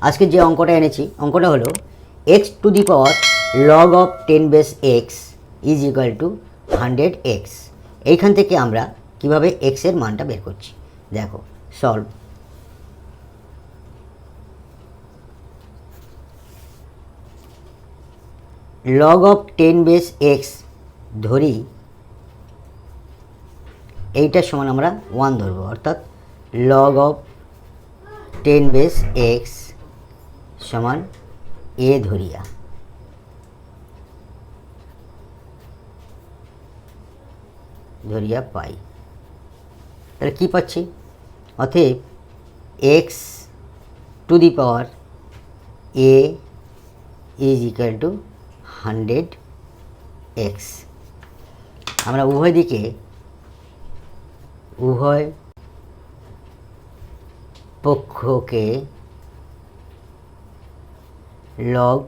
আজকে যে অঙ্কটা এনেছি অঙ্কটা হলো x to the power log of 10 base x is equal two 100x। এইখান থেকে আমরা কিভাবে এক্স এর মানটা বের করছি দেখো। Solve. Log of 10 base x ধরি, এইটার সমান আমরা 1 ধরবো, অর্থাৎ লগ অফ 10 বেস এক্স সমান এ ধরিয়া। পাই, তাহলে কী পাচ্ছি? অতএব x to the power A is equal two 100x। আমরা উভয় পক্ষকে লগ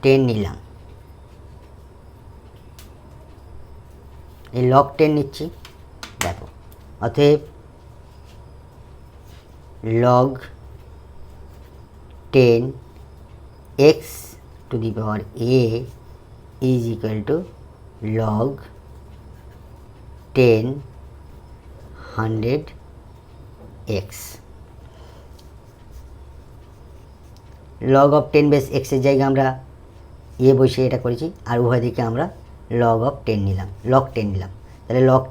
10 নিলাম। এই লগ 10 নিচ্ছি, দেখো। অতএব log 10 x to the power A is equal to log 10 100x। Log of 10 base এক্সের জায়গায় আমরা এ বসে এটা করেছি, আর উভয় দিকে আমরা লগ অফ 10 নিলাম, লগ 10 নিলাম। তাহলে log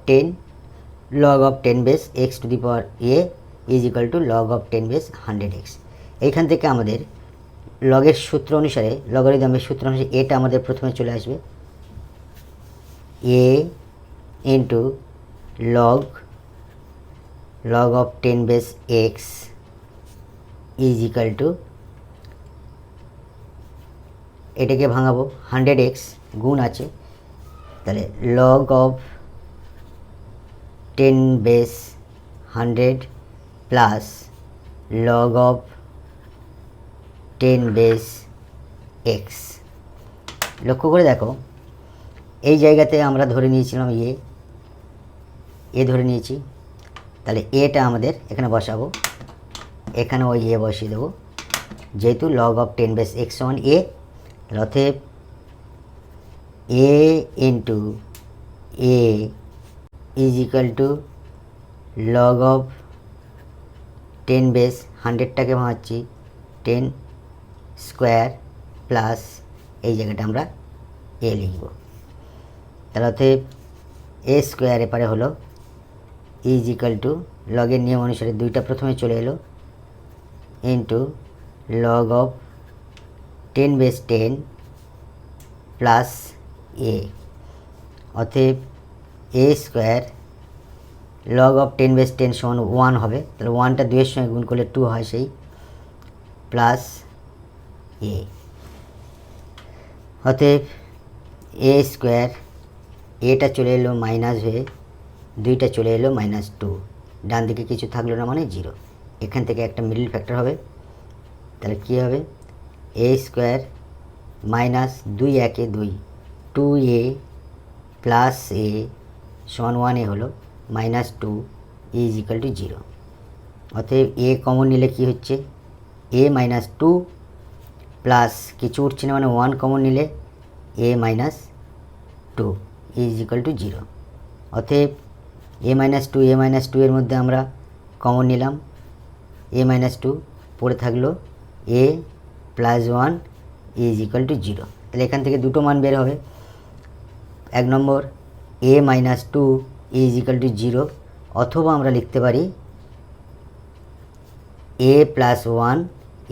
of 10 base x to the power A is equal to log of 10 base 100x। এইখান থেকে আমাদের লগের সূত্র অনুসারে, লগারিদমের সূত্র অনুসারে এটা আমাদের প্রথমে চলে আসবে, a into log of 10 base x is equal to, এটাকে ভাঙাবো, 100x গুণ আছে, তাহলে log of 10 base 100 plus log of 10 base x. লক্ষ্য করে দেখো, এই জায়গাতে আমরা ধরে নিয়েছিলাম এ ধরে নিয়েছি, তাহলে এটা আমাদের এখানে বসাবো, এখানে ওই এ বসিয়ে দেবো, যেহেতু লগ অফ 10 বেস এক্স সমান এ। অতএব a into a is equal to log of 10 base 100টাকে ভাঙাচ্ছি 10 স্কোয়ার প্লাস এই জায়গাটা আমরা এ লিখব। তাহলে অতএব এ স্কোয়ার এপারে হলো ইজ ইকুয়াল টু, লগের নিয়ম অনুসারে দুইটা প্রথমে চলে এলো, into log of 10 base 10 plus a. অতএব a square log of 10 base 10 সমান 1 হবে, তাহলে 1টা 2-এর সঙ্গে গুণ করলে 2 হয়, সেই প্লাস এ। অতএব এ স্কোয়ার, এটা চলে এলো মাইনাস হয়ে, 2টা চলে এলো -2, ডান দিকে কিছু থাকলো না মানে 0। এখান থেকে একটা মিডল ফ্যাক্টর হবে, তাহলে কী হবে? এ স্কোয়ার মাইনাস 2 একে 2, 2a প্লাস এ সমান 1a হলো -2 ইজ ইকুয়াল টু 0। অতএব এ কমন নিলে কি হচ্ছে? এ -2 প্লাস কিছু উঠছে না মানে 1 কমন নিলে এ -2 ইজ ইকুয়াল টু 0। অতএব এ -2 এর মধ্যে আমরা কমন নিলাম, এ -2 পড়ে থাকলো এ প্লাস 1 ইজ ইকুয়াল টু 0। তাহলে এখান থেকে দুটো মান বের হবে। 1 নম্বর এ -2 ইজ ইকুয়াল টু 0, অথবা আমরা লিখতে পারি এ প্লাস 1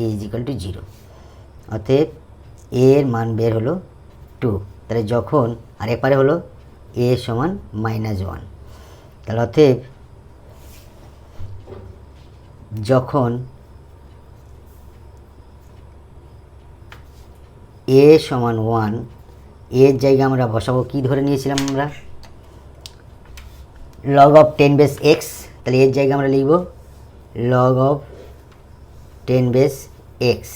ইজ ইকুয়াল টু 0। অতএব এর মান বের হলো 2। তাহলে যখন, আর এপারে হলো এ সমান -1, তাহলে অতএব যখন এ সমান 1, এর জায়গায় আমরা বসাবো, কি ধরে নিয়েছিলাম আমরা? Log of 10 base x. তাহলে এর জায়গায় আমরা লিখব লগ অফ 10 বেস এক্স।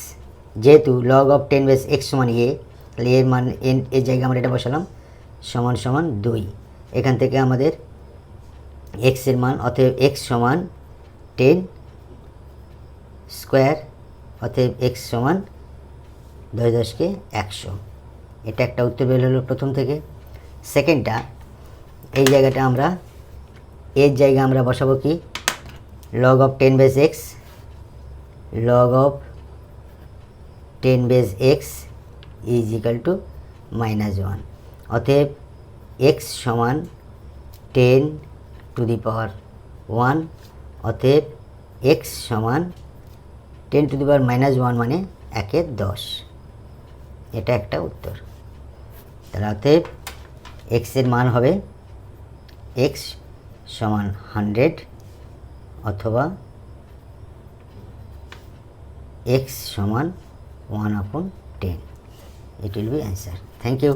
যেহেতু লগ অফ 10 বেস এক্স সমান এ, তাহলে এর মান, এর জায়গায় আমরা এটা বসালাম সমান 2। এখান থেকে আমাদের এক্সের মান, অতএব এক্স সমান 10 স্কোয়ার, অতএব এক্স সমান 10 10 100। এটা একটা উত্তর বের হলো প্রথম থেকে। সেকেন্ডটা, এই জায়গাটা আমরা এর জায়গা আমরা বসাবো কি, log of 10 base x, log of 10 base x is equal to -1। অতএব এক্স সমান 10 টু দি পাওয়ার 1, অতএব এক্স সমান 10 টু দি পাওয়ার -1 মানে 1 এর 10। এটা একটা উত্তর। তাহলে অতএব এক্সের মান হবে এক্স সমান 100 অথবা এক্স সমান 1/10। It will be answer. Thank you.